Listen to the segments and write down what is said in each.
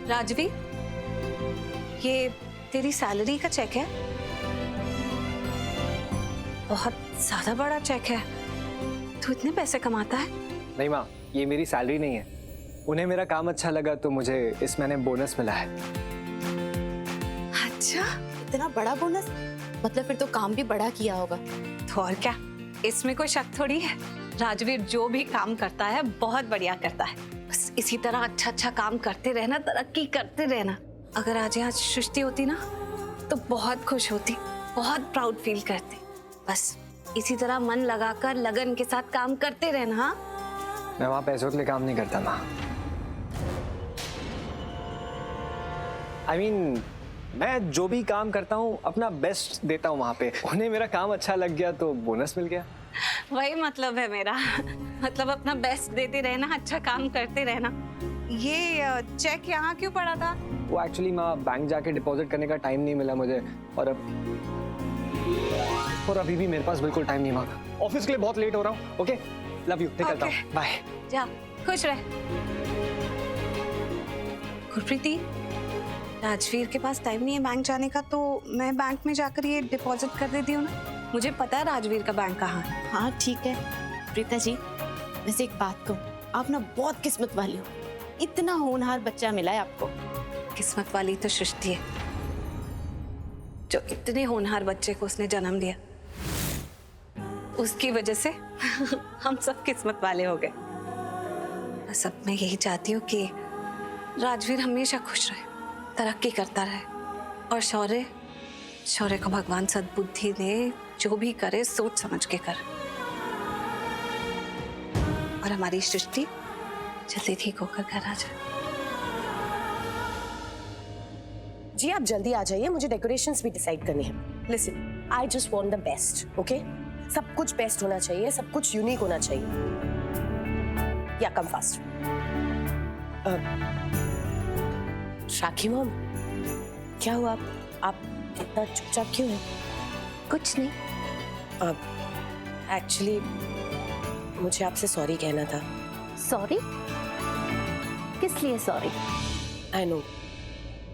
राजवीर, ये तेरी सैलरी का चेक है। बहुत ज्यादा बड़ा चेक है। तू इतने पैसे कमाता है? नहीं माँ, ये मेरी सैलरी नहीं है। उन्हें मेरा काम अच्छा लगा तो मुझे इस महीने बोनस मिला है। अच्छा, इतना बड़ा बोनस? मतलब फिर तो काम भी बड़ा किया होगा। तो और क्या, इसमें कोई शक थोड़ी है। राजवीर जो भी काम करता है बहुत बढ़िया करता है। बस इसी तरह अच्छा अच्छा काम करते रहना, तरक्की करते रहना। अगर आज यहाँ सृष्टि होती ना तो बहुत खुश होती, बहुत प्राउड फील करती। बस इसी तरह मन लगाकर लगन के साथ काम करते रहना। हाँ, मैं वहाँ पैसों के लिए काम नहीं करता माँ। I mean, मैं जो भी काम करता हूँ अपना बेस्ट देता हूँ वहाँ पे। उन्हें मेरा काम अच्छा लग गया तो बोनस मिल गया। वही मतलब है मेरा। मतलब अपना बेस्ट देते रहना, अच्छा काम करते रहना। ये चेक यहाँ क्यों पड़ा था? वो एक्चुअली माँ, बैंक जाके डिपॉजिट करने का टाइम नहीं मिला मुझे, और अभी भी मेरे पास बिल्कुल टाइम नहीं माँ। ऑफिस के लिए बहुत लेट हो रहा हूँ। ओके, लव यू, निकलता हूँ, बाय। जा, खुश रह। गुरप्रीति, राजवीर के पास टाइम नहीं है बैंक जाने का, तो मैं बैंक में जाकर ये डिपॉजिट कर देती हूँ ना। मुझे पता है राजवीर का बैंक कहाँ है। हाँ ठीक है प्रीता जी, वैसे एक बात कहूँ, आप ना बहुत किस्मत वाली हो। इतना होनहार बच्चा मिला है आपको। किस्मत वाली तो सृष्टि है, जो इतने होनहार बच्चे को उसने जन्म दिया। उसकी वजह से हम सब किस्मत वाले हो गए। बस अब मैं यही चाहती हूँ कि राजवीर हमेशा खुश रहे, तरक्की करता रहे, और शौर्य को भगवान सद्बुद्धि दे, जो भी करे सोच समझ के करे, और हमारी सृष्टि जल्दी ठीक होकर घर आ जाए। जी आप जल्दी आ जाइए, मुझे डेकोरेशंस भी डिसाइड करनी है। Listen, I just want the best, okay? सब कुछ बेस्ट होना चाहिए, सब कुछ यूनिक होना चाहिए। या कम फास्ट। राखी मॉम, क्या हुआ? आप इतना चुपचाप क्यों हैं? कुछ नहीं। एक्चुअली मुझे आपसे सॉरी कहना था। सॉरी? किस लिए सॉरी? आई नो,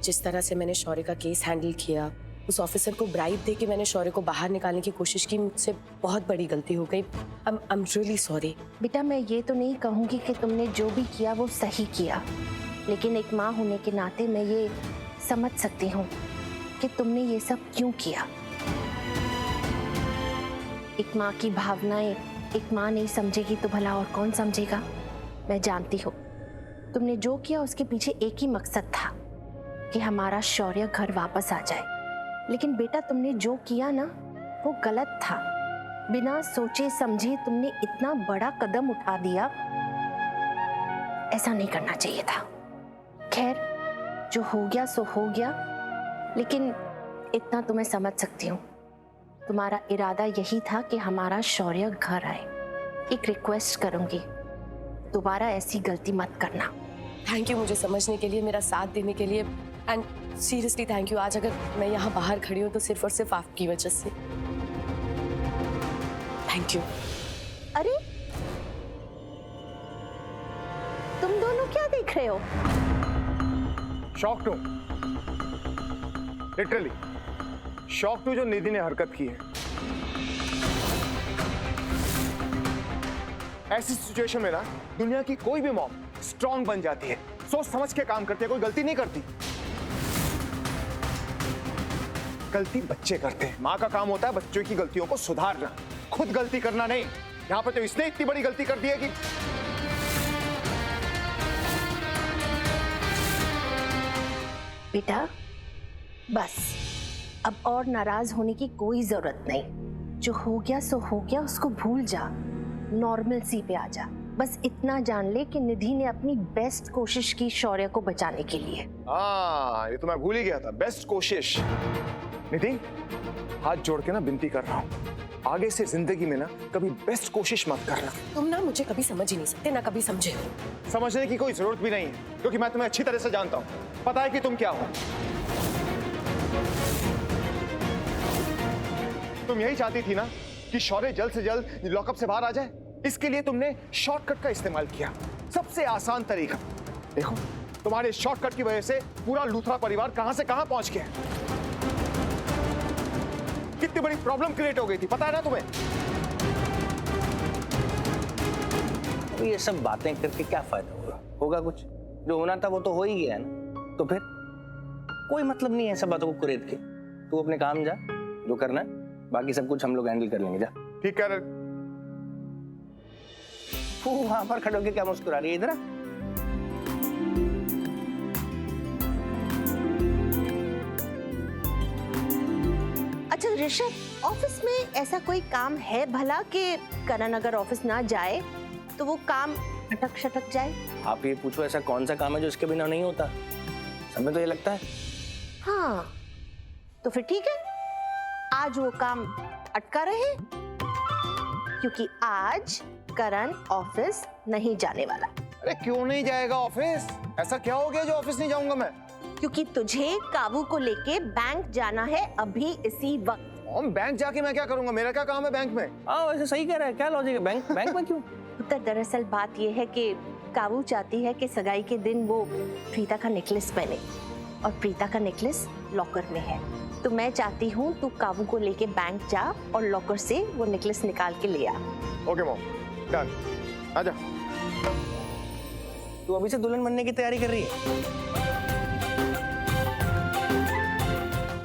जिस तरह से मैंने शौर्य का केस हैंडल किया, उस ऑफिसर को ब्राइब दे के मैंने शौर्य को बाहर निकालने की कोशिश की, मुझसे बहुत बड़ी गलती हो गई। I am really sorry. बेटा, मैं ये तो नहीं कहूँगी कि तुमने जो भी किया वो सही किया, लेकिन एक माँ होने के नाते मैं ये समझ सकती हूँ कि तुमने ये सब क्यों किया। एक माँ की भावनाएं एक माँ नहीं समझेगी तो भला और कौन समझेगा। मैं जानती हूँ तुमने जो किया उसके पीछे एक ही मकसद था कि हमारा शौर्य घर वापस आ जाए, लेकिन बेटा तुमने जो किया ना वो गलत था। बिना सोचे समझे तुमने इतना बड़ा कदम उठा दिया, ऐसा नहीं करना चाहिए था। खैर, जो हो गया सो हो गया, लेकिन इतना तो मैं समझ सकती हूँ, तुम्हारा इरादा यही था कि हमारा शौर्य घर आए। एक रिक्वेस्ट करूंगी, दोबारा ऐसी गलती मत करना। थैंक यू मुझे समझने के लिए, मेरा साथ देने के लिए, एंड सीरियसली थैंक यू। आज अगर मैं यहाँ बाहर खड़ी हूँ तो सिर्फ और सिर्फ आपकी वजह से। Thank you. अरे तुम दोनों क्या देख रहे हो? Shock too, literally shock too जो निधि ने हरकत की है। ऐसी सिचुएशन में ना दुनिया की कोई भी मॉम स्ट्रांग बन जाती है, सोच समझ के काम करती है, कोई गलती नहीं करती। गलती बच्चे करते हैं, माँ का काम होता है बच्चों की गलतियों को सुधारना, खुद गलती करना नहीं। यहाँ पर तो इसने इतनी बड़ी गलती कर दी है कि बेटा बस, अब और नाराज होने की कोई जरूरत नहीं। जो हो गया सो हो गया, उसको भूल जा, नॉर्मल सी पे आ जा। बस इतना जान ले कि निधि ने अपनी बेस्ट कोशिश की शौर्य को बचाने के लिए। हाँ, ये तो मैं भूल ही गया था, बेस्ट कोशिश। निधि, हाथ जोड़ के ना विनती कर रहा हूँ, आगे से जिंदगी में ना कभी बेस्ट कोशिश मत करना। तुम ना मुझे कभी समझ ही नहीं सकते, ना कभी समझे हो। समझने की कोई जरूरत भी नहीं है, क्योंकि मैं तुम्हें अच्छी तरह से जानता हूँ। पता है कि तुम क्या हो। तुम यही चाहती थी ना कि शौर्य जल्द से जल्द लॉकअप से बाहर आ जाए। इसके लिए तुमने शॉर्टकट का इस्तेमाल किया, सबसे आसान तरीका। देखो, तुम्हारे शॉर्टकट की वजह से पूरा लूथरा परिवार कहां से कहां पहुंच गया। कितनी बड़ी प्रॉब्लम क्रिएट हो गई थी, पता है ना तुम्हें? तो ये सब बातें करके क्या फायदा होगा? होगा कुछ? जो होना था वो तो हो ही गया है ना, तो फिर कोई मतलब नहीं है सब बातों को कुरेद के। तू अपने काम जा, जो करना है, बाकी सब कुछ हम लोग हैंडल कर लेंगे। जा। ठीक है। तू वहां पर खड़े होके क्या मुस्कुरा रही है? इधर आ। अच्छा ऋषभ, ऑफिस में ऐसा कोई काम है भला कि करण अगर ऑफिस ना जाए तो वो काम अटक शटक जाए? आप ये पूछो ऐसा कौन सा काम है जो इसके बिना नहीं होता? समय तो ये लगता है। हाँ तो फिर ठीक है, आज वो काम अटका रहे, क्योंकि आज करण ऑफिस नहीं जाने वाला। अरे क्यों नहीं जाएगा ऑफिस? ऐसा क्या हो गया जो ऑफिस नहीं जाऊंगा मैं? क्योंकि तुझे काबू को लेके बैंक जाना है अभी इसी वक्त। हम बैंक जाके मैं क्या करूंगा? मेरा क्या काम है बैंक में? हाँ वैसे सही कह रहा है, क्या लॉजिक है? बैंक में क्यों? उत्तर दरअसल बात यह है कि काबू चाहती है कि सगाई के दिन वो प्रीता का नेकलेस पहने, और प्रीता का नेकलेस लॉकर में है। तो मैं चाहती हूँ तू काबू को लेके बैंक जा और लॉकर से वो नेकलेस निकाल के ले आ। Okay mom, done. आजा। तू अभी से दुल्हन बनने की तैयारी कर रही है?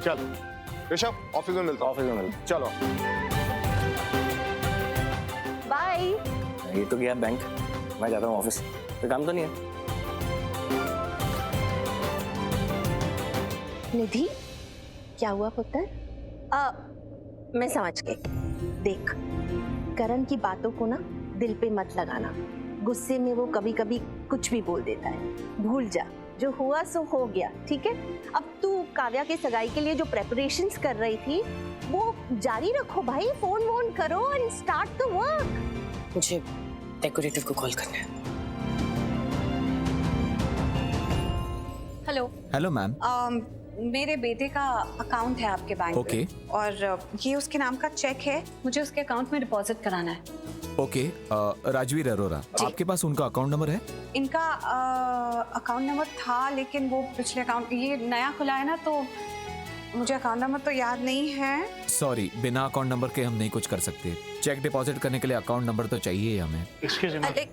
चल ऋषभ, ऑफिस में मिलता हूं। ऑफिस में मिल। चलो। बाय। ये तो गया बैंक, मैं जाता हूँ ऑफिस। कोई काम तो नहीं है? निधि, क्या हुआ पुत्र? मैं समझ गई। देख, करण की बातों को ना दिल पे मत लगाना। गुस्से में वो कभी कभी कुछ भी बोल देता है। भूल जा, जो हुआ सो हो गया, ठीक है? अब तू काव्या के सगाई के लिए जो प्रेपरेशंस कर रही थी वो जारी रखो भाई। फोन वोन करो एंड स्टार्ट द वर्क। मुझे डेकोरेटिव को कॉल करना है। हेलो। Hello ma'am. मेरे बेटे का अकाउंट है आपके बैंक में। ओके। और ये उसके नाम का चेक है, मुझे उसके अकाउंट में डिपॉजिट कराना है। ओके, राजवीर अरोरा, आपके पास उनका अकाउंट नंबर है? इनका अकाउंट नंबर था, लेकिन वो पिछले अकाउंट, ये नया खुला है ना, तो मुझे अकाउंट नंबर तो याद नहीं है। सॉरी, बिना अकाउंट नंबर के हम नहीं कुछ कर सकते। चेक डिपॉजिट करने के लिए अकाउंट नंबर तो चाहिए ही हमें। Excuse me,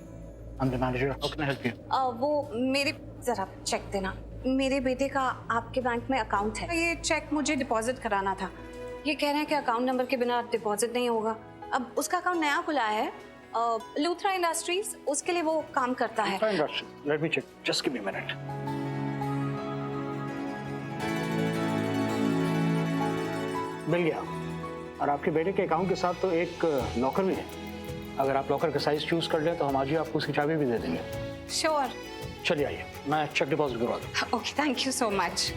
I'm the manager. How can I help you? वो मेरे, जरा चेक देना। मेरे बेटे का आपके बैंक में अकाउंट है, ये चेक मुझे डिपॉजिट कराना था। ये कह रहे हैं कि अकाउंट नंबर के बिना डिपॉजिट नहीं होगा। अब उसका अकाउंट नया खुला है, लूथरा इंडस्ट्रीज, उसके लिए वो काम करता है। Fine, Rashid. Let me check. Just give me a minute. मिल गया। और आपके बेटे के अकाउंट के साथ तो एक लॉकर भी है। अगर आप लॉकर का साइज चूज कर लें तो हम आज ही आपको उसकी चाबी भी दे देंगे। श्योर। चलिए आइए, मैं चेक डिपॉजिट करवा दूँ। Okay, thank you so much.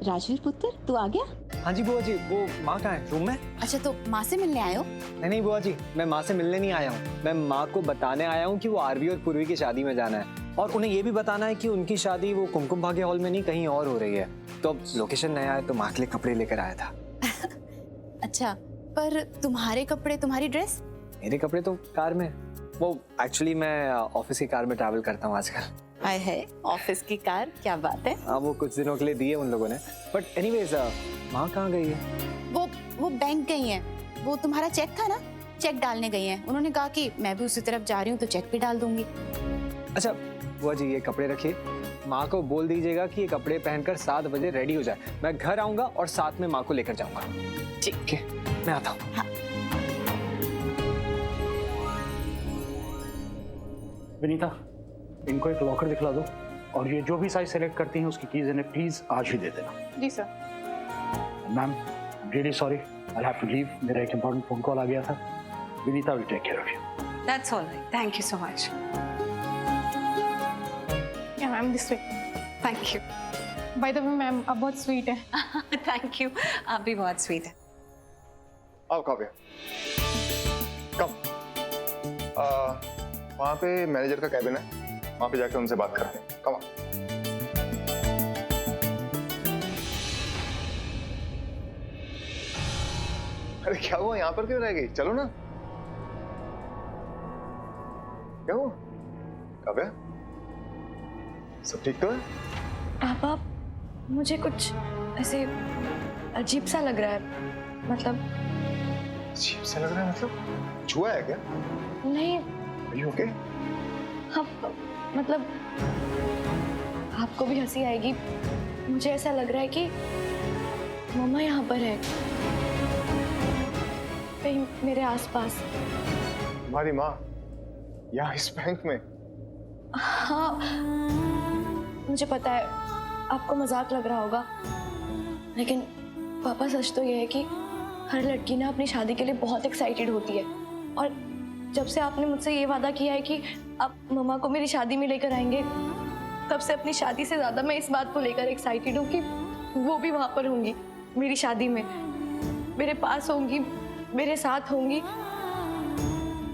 Rajveer पुत्र, तू आ गया? हाँ जी बुआ जी, वो माँ कहाँ है? रूम में? अच्छा, तो माँ से मिलने आए हो? नहीं बुआ जी, मैं माँ से मिलने नहीं आया हूँ। मैं माँ को बताने आया हूँ कि वो आरवी और पूर्वी की शादी में जाना है, और उन्हें ये भी बताना है कि उनकी शादी वो कुमकुम भाग्य हॉल में नहीं, कहीं और हो रही है। तो अब लोकेशन नया है, तो माँ के लिए कपड़े लेकर आया था। अच्छा, पर तुम्हारे कपड़े, तुम्हारी ड्रेस? मेरे कपड़े तो कार में। वो एक्चुअली मैं ऑफिस की कार में ट्रैवल करता हूँ आजकल। आए है, ऑफिस की कार, क्या बात है। हाँ, वो कुछ दिनों के लिए दी है उन लोगों ने। बट एनीवेज, माँ कहाँ गई है? वो बैंक गई हैं। वो तुम्हारा चेक था ना, चेक डालने गई हैं। उन्होंने कहा कि मैं भी उसी तरफ जा रही हूँ तो चेक भी डाल दूंगी। अच्छा बुआ जी, ये कपड़े रखिए। माँ को बोल दीजिएगा कि ये कपड़े पहनकर 7 बजे रेडी हो जाए। मैं घर आऊंगा और साथ में माँ को लेकर जाऊंगा। ठीक है, मैं आता हूँ। हाँ। विनीता, इनको एक लॉकर दिखला दो, और ये जो भी साइज सेलेक्ट करती हैं उसकी कीज इन्हें प्लीज आज ही दे देना। जी sir. Ma'am, really sorry, I have to leave. मेरा एक इंपॉर्टेंट फोन कॉल आ गया था। Vinita will take care of you. That's all right, thank you so much. Ma'am this way. Thank you. By the way ma'am, आप बहुत sweet है। Thank you, आप भी बहुत स्वीट है। आओ काव्या, कम। वहाँ पे मैनेजर का कैबिन है, वहाँ पे जाके उनसे बात करते हैं। कम। अरे क्या हुआ, यहाँ पर क्यों रह गई? चलो ना। क्या हुआ? काव्या, सब ठीक तो है? पापा, मुझे कुछ ऐसे अजीब सा लग रहा है। मतलब अजीब सा लग रहा है मतलब? छुआ है क्या? नहीं, Are you okay? अब मतलब आपको भी हंसी आएगी। मुझे ऐसा लग रहा है कि मम्मा यहाँ पर है, कहीं मेरे आसपास। हमारी माँ यहाँ इस बैंक में? हाँ, मुझे पता है आपको मजाक लग रहा होगा, लेकिन पापा सच तो ये है कि हर लड़की ना अपनी शादी के लिए बहुत एक्साइटेड होती है। और जब से आपने मुझसे ये वादा किया है कि आप मम्मा को मेरी शादी में लेकर आएंगे, तब से अपनी शादी से ज्यादा मैं इस बात को लेकर एक्साइटेड हूँ कि वो भी वहां पर होंगी मेरी शादी में, मेरे पास होंगी, मेरे साथ होंगी।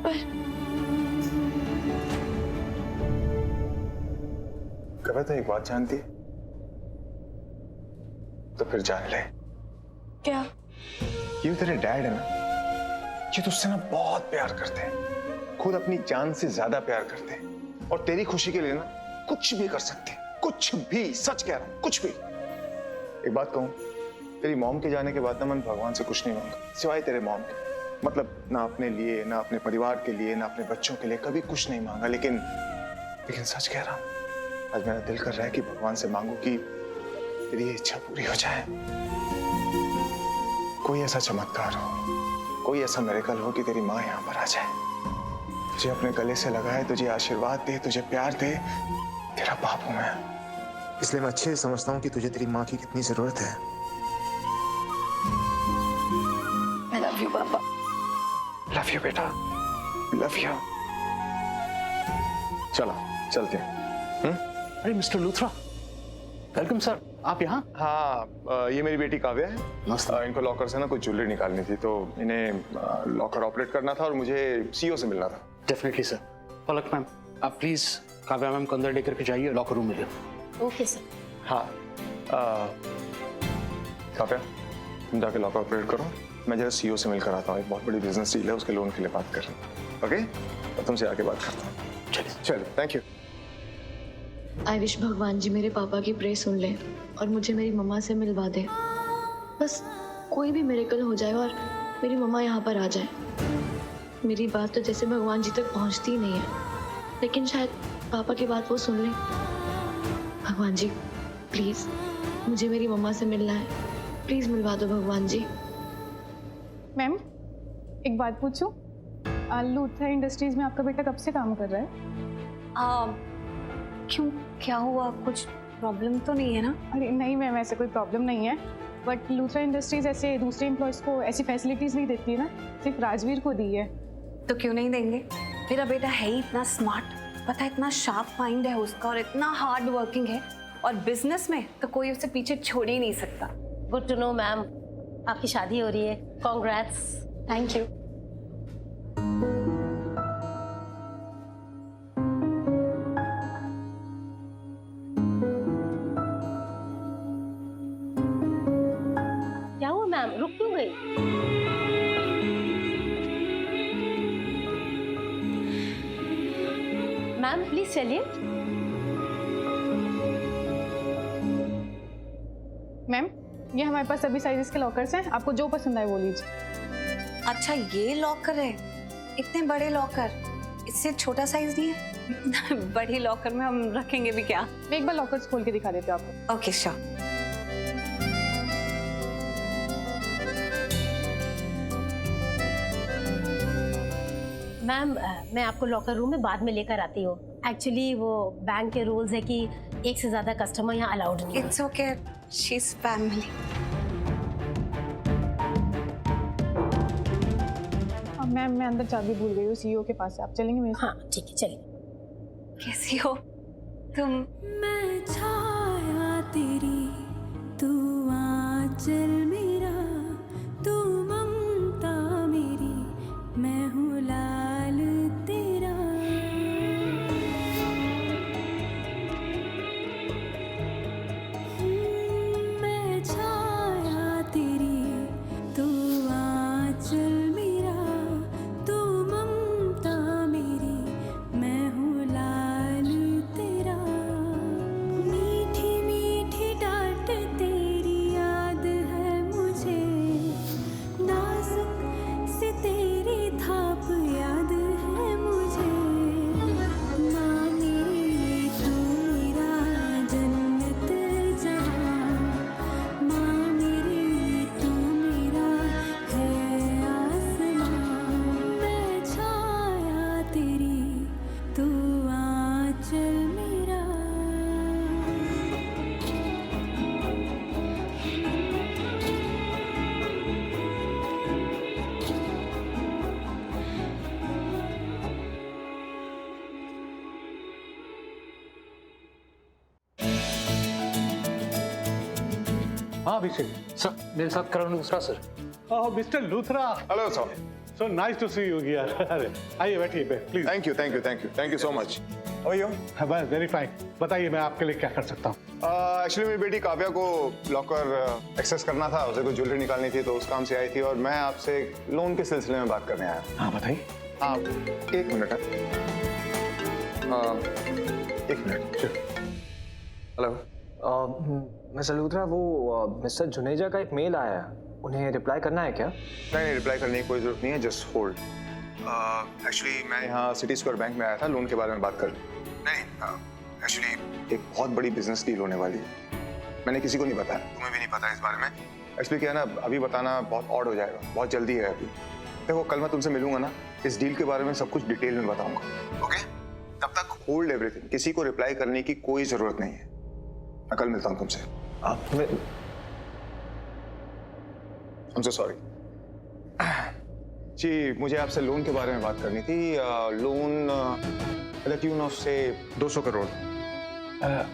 पर कभी तो एक बात जानती है? तो फिर जान ले। क्या? ये तेरे डैड है ना, ये तुझसे ना बहुत प्यार करते हैं, खुद अपनी जान से ज्यादा प्यार करते हैं, और तेरी खुशी के लिए ना कुछ भी कर सकते हैं, कुछ भी। सच कह रहा हूं, कुछ भी। एक बात कहूं, तेरी मॉम के जाने के बाद ना मैं भगवान से कुछ नहीं मांगा सिवाय तेरे मॉम के। मतलब ना अपने लिए, ना अपने परिवार के लिए, ना अपने बच्चों के लिए कभी कुछ नहीं मांगा। लेकिन सच कह रहा हूं, आज मेरा दिल कर रहा है कि भगवान से मांगू कि तेरी इच्छा पूरी हो जाए। कोई ऐसा चमत्कार हो, कोई ऐसा मिरेकल हो कि तेरी माँ यहाँ पर आ जाए, तुझे अपने गले से लगाए, तुझे आशीर्वाद दे, तुझे प्यार दे। तेरा बाप हूं मैं, इसलिए मैं अच्छे से समझता हूँ कि तुझे तेरी माँ की कितनी जरूरत है। I love you, पापा। लव यू बेटा, लव यू। चलो चलते हैं। अरे मिस्टर लूथरा, वेलकम सर। आप यहाँ? हाँ, ये मेरी बेटी काव्या है। इनको लॉकर से ना कुछ ज्वेलरी निकालनी थी, तो इन्हें लॉकर ऑपरेट करना था और मुझे सीईओ से मिलना था। Definitely sir. पलक मैम, आप प्लीज काव्या मैम को अंदर लेकर के जाइए, लॉकर रूम में। Okay sir. हाँ, काव्या तुम जाके लॉकर ऑपरेट करो, मैं जरा सीईओ से मिलकर आता हूँ। एक बहुत बड़ी बिजनेस डील है, उसके लोन के लिए बात कर रही हूँ। ओके, तो तुमसे आके बात करता हूँ। चलिए चलो, थैंक यू। आई विश भगवान जी मेरे पापा की प्रे सुन ले और मुझे मेरी मम्मा से मिलवा दे। बस कोई भी मिरेकल हो जाए और मेरी मम्मा यहाँ पर आ जाए। मेरी बात तो जैसे भगवान जी तक पहुँचती ही नहीं है, लेकिन शायद पापा की बात वो सुन ले। भगवान जी प्लीज मुझे मेरी मम्मा से मिलना है, प्लीज मिलवा दो भगवान जी। मैम, एक बात पूछूं? लूथरा इंडस्ट्रीज में आपका बेटा कब से काम कर रहा है? क्यों, क्या हुआ? कुछ प्रॉब्लम तो नहीं है ना? अरे नहीं मैम, ऐसे कोई प्रॉब्लम नहीं है, बट लूथरा इंडस्ट्रीज ऐसे दूसरे एम्प्लॉयज को ऐसी फैसिलिटीज नहीं देती है ना, सिर्फ राजवीर को दी है। तो क्यों नहीं देंगे? मेरा बेटा है ही इतना स्मार्ट, पता है, इतना शार्प माइंड है उसका और इतना हार्ड वर्किंग है, और बिजनेस में तो कोई उसे पीछे छोड़ ही नहीं सकता। गुड टू नो मैम, आपकी शादी हो रही है, कॉन्ग्रेट्स। Thank you. क्या हुआ मैम, रुक क्यों गई? मैम प्लीज चलिए। मैम, ये हमारे पास सभी साइजेस के लॉकर्स हैं, आपको जो पसंद आए वो लीजिए। अच्छा, ये लॉकर है? इतने बड़े लॉकर? इससे छोटा साइज नहीं है? बड़ी लॉकर में हम रखेंगे भी क्या? मैं एक बार लॉकर्स खोल के दिखा देती हूँ आपको। Okay sure. मैम मैं आपको लॉकर रूम में बाद में लेकर आती हूँ। एक्चुअली वो बैंक के रूल्स है कि एक से ज्यादा कस्टमर यहाँ अलाउड नहीं है। It's okay, she is family. Ma'am मैं अंदर चाबी भूल गई हूँ सीईओ के पास है, आप चलेंगे मेरे साथ? हाँ ठीक है, चलिए। कैसी हो तुम? मैं छाया तेरी, तू आंचल मेरा, तू ममता मेरी, मैं हूँ लाल तेरा। मैं छाया तेरी, तू आंचल मेरा, तू ममता मेरी, मैं हूँ लाल हाँ अभिषेक सर, मेरे साथ Karan Luthra sir. Oh mister Luthra, hello sir. So nice to see you here. अरे आइए बैठिए please. Thank you so much. बस वेरी फाइन। बताइए मैं आपके लिए क्या कर सकता हूँ? एक्चुअली मेरी बेटी काव्या को लॉकर एक्सेस करना था, उसे कोई ज्वेलरी निकालनी थी, तो उस काम से आई थी और मैं आपसे लोन के सिलसिले में बात करने आया। हाँ बताइए। हाँ 1 minute. 1 minute. Hello mister Luthra, वो मिस्टर जुनेजा का एक मेल आया है, उन्हें रिप्लाई करना है क्या? नहीं, रिप्लाई करने की कोई जरूरत नहीं है, जस्ट होल्ड। एक्चुअली मैं यहाँ सिटी स्क्वायर बैंक में आया था लोन के बारे में बात कर। नहीं, एक्चुअली एक बहुत बड़ी बिजनेस डील होने वाली है। मैंने किसी को नहीं बताया, तुम्हें भी नहीं पता इस बारे में। एक्चुअली क्या है ना, अभी बताना बहुत ऑड हो जाएगा, बहुत जल्दी है अभी। देखो कल मैं तुमसे मिलूंगा ना, इस डील के बारे में सब कुछ डिटेल में बताऊंगा, ओके? तब तक होल्ड एवरीथिंग, किसी को रिप्लाई करने की कोई जरूरत नहीं है। मैं कल मिलता हूँ तुमसे। I'm so sorry। जी मुझे आपसे लोन के बारे में बात करनी थी। लोन द ट्यून ऑफ से 200 करोड़।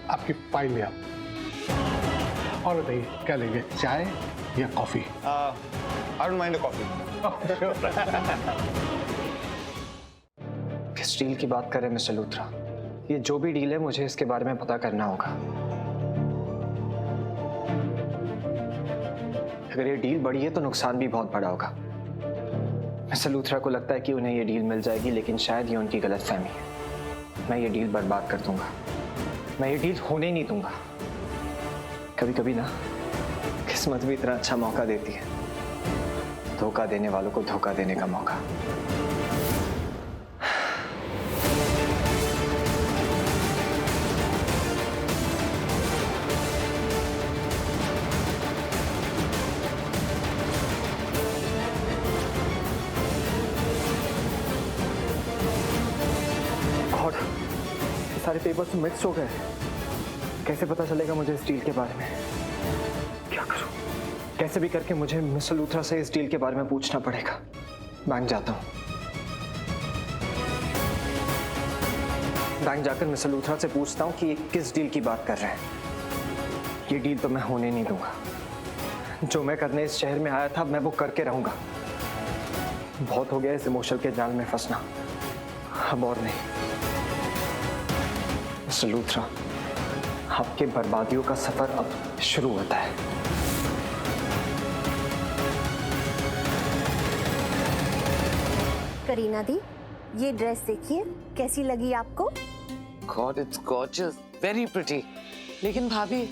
आपकी फाइल में आप और बताइए क्या लेंगे, चाय या coffee? I don't mind a coffee. किस डील की बात कर रहे हैं मिस्टर लूथरा? ये जो भी डील है मुझे इसके बारे में पता करना होगा। अगर ये डील बड़ी है तो नुकसान भी बहुत बड़ा होगा। मिस्टर लूथरा को लगता है कि उन्हें ये डील मिल जाएगी, लेकिन शायद ये उनकी गलतफहमी है। मैं ये डील बर्बाद कर दूंगा, मैं ये डील होने नहीं दूंगा। कभी कभी ना किस्मत भी इतना अच्छा मौका देती है, धोखा देने वालों को धोखा देने का मौका। सारे पेपर्स मिक्स हो गए, कैसे पता चलेगा मुझे इस डील के बारे में? क्या करूं? कैसे भी करके मुझे मिस्टर लूथरा से इस डील के बारे में पूछना पड़ेगा। बैंक जाता हूं, बैंक जाकर मिस्टर लूथरा से पूछता हूं कि ये किस डील की बात कर रहे हैं। ये डील तो मैं होने नहीं दूंगा। जो मैं करने इस शहर में आया था मैं वो करके रहूंगा। बहुत हो गया इस इमोशन के जाल में फंसना, अब और नहीं। मिस्टर लूथरा, आपके बर्बादियों का सफर अब शुरू होता है। करीना दी, ये ड्रेस देखिए, कैसी लगी आपको? God, it's gorgeous, very pretty. लेकिन भाभी,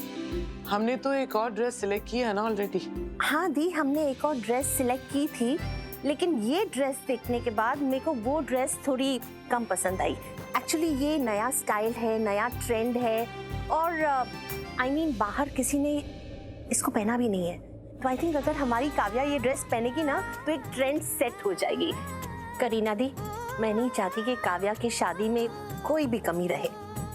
हमने तो एक और ड्रेस सिलेक्ट की है ना ऑलरेडी। हाँ दी, हमने एक और ड्रेस सिलेक्ट की थी, लेकिन ये ड्रेस देखने के बाद मेरे को वो ड्रेस थोड़ी कम पसंद आई। एक्चुअली ये नया स्टाइल है, नया ट्रेंड है और I mean, बाहर किसी ने इसको पहना भी नहीं है। तो आई थिंक अगर हमारी काव्या ये ड्रेस पहनेगी ना तो एक ट्रेंड सेट हो जाएगी। करीना दी, मैं नहीं चाहती कि काव्या की शादी में कोई भी कमी रहे।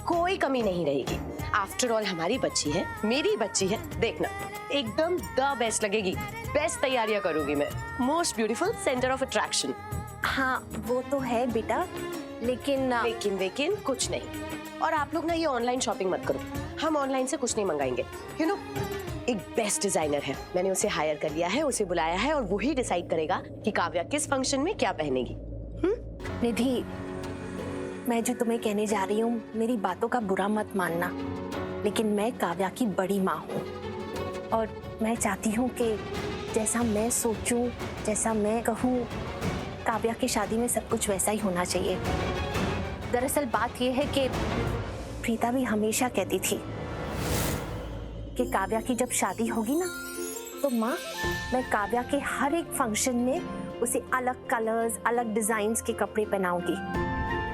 कोई कमी नहीं रहेगी। आफ्टर ऑल हमारी बच्ची है, मेरी बच्ची है, देखना एकदम द बेस्ट लगेगी। बेस्ट तैयारियां करूंगी मैं, most beautiful centre of attraction. हाँ वो तो है बेटा, लेकिन कुछ नहीं। और आप लोग ना ये ऑनलाइन शॉपिंग मत करो, हम ऑनलाइन से कुछ नहीं मंगाएंगे। यू नो, एक बेस्ट डिजाइनर है, मैंने उसे हायर कर लिया है, उसे बुलाया है और वही डिसाइड करेगा कि काव्या किस फंक्शन में क्या पहनेगी। निधि, मैं जो तुम्हें कहने जा रही हूँ, मेरी बातों का बुरा मत मानना, लेकिन मैं काव्या की बड़ी माँ हूँ और मैं चाहती हूँ कि जैसा मैं सोचूं, जैसा मैं कहूँ, काव्या की शादी में सब कुछ वैसा ही होना चाहिए। दरअसल बात यह है कि प्रीता भी हमेशा कहती थी कि काव्या की जब शादी होगी ना तो माँ, मैं काव्या के हर एक फंक्शन में उसे अलग कलर्स, अलग डिजाइन्स के कपड़े पहनाऊंगी।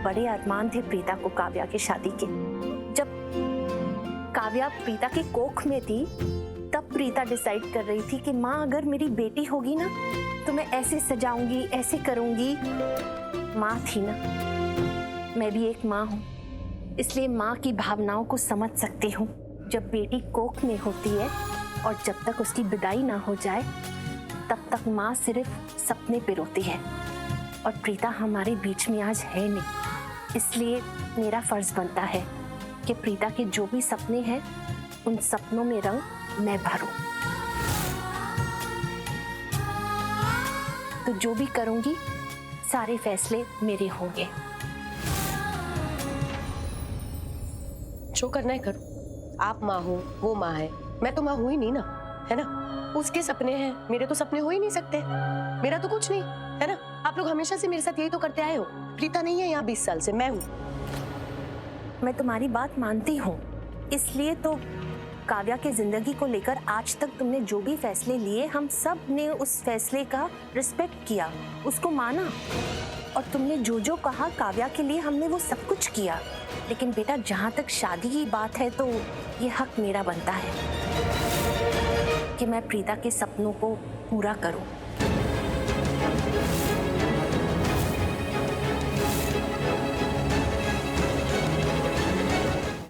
बड़े अरमान थे प्रीता को काव्या की शादी के। जब काव्या प्रीता की कोख में थी तब प्रीता डिसाइड कर रही थी कि माँ अगर मेरी बेटी होगी ना तो मैं ऐसे सजाऊंगी, ऐसे करूंगी। माँ थी ना, मैं भी एक माँ हूँ, इसलिए माँ की भावनाओं को समझ सकती हूँ। जब बेटी कोख में होती है और जब तक उसकी विदाई ना हो जाए तब तक माँ सिर्फ सपने पे रोती है। और प्रीता हमारे बीच में आज है नहीं, इसलिए मेरा फर्ज बनता है कि प्रीता के जो भी सपने हैं उन सपनों में रंग मैं भरूं। तो जो भी करूंगी सारे फैसले मेरे होंगे। जो करना है करो। आप माँ हो, वो माँ है, मैं तो माँ हुई नहीं ना, है ना? उसके सपने हैं, मेरे तो सपने हो ही नहीं सकते। मेरा तो कुछ नहीं, है ना? आप लोग हमेशा से मेरे साथ यही तो करते आए हो। प्रीता नहीं है यहाँ 20 साल से, मैं हूँ। मैं तुम्हारी बात मानती हूँ, इसलिए तो काव्या की जिंदगी को लेकर आज तक तुमने जो भी फैसले लिए, हम सब ने उस फैसले का रिस्पेक्ट किया, उसको माना। और तुमने जो जो कहा काव्या के लिए, हमने वो सब कुछ किया। लेकिन बेटा, जहाँ तक शादी की बात है तो ये हक मेरा बनता है कि मैं प्रीता के सपनों को पूरा करूं।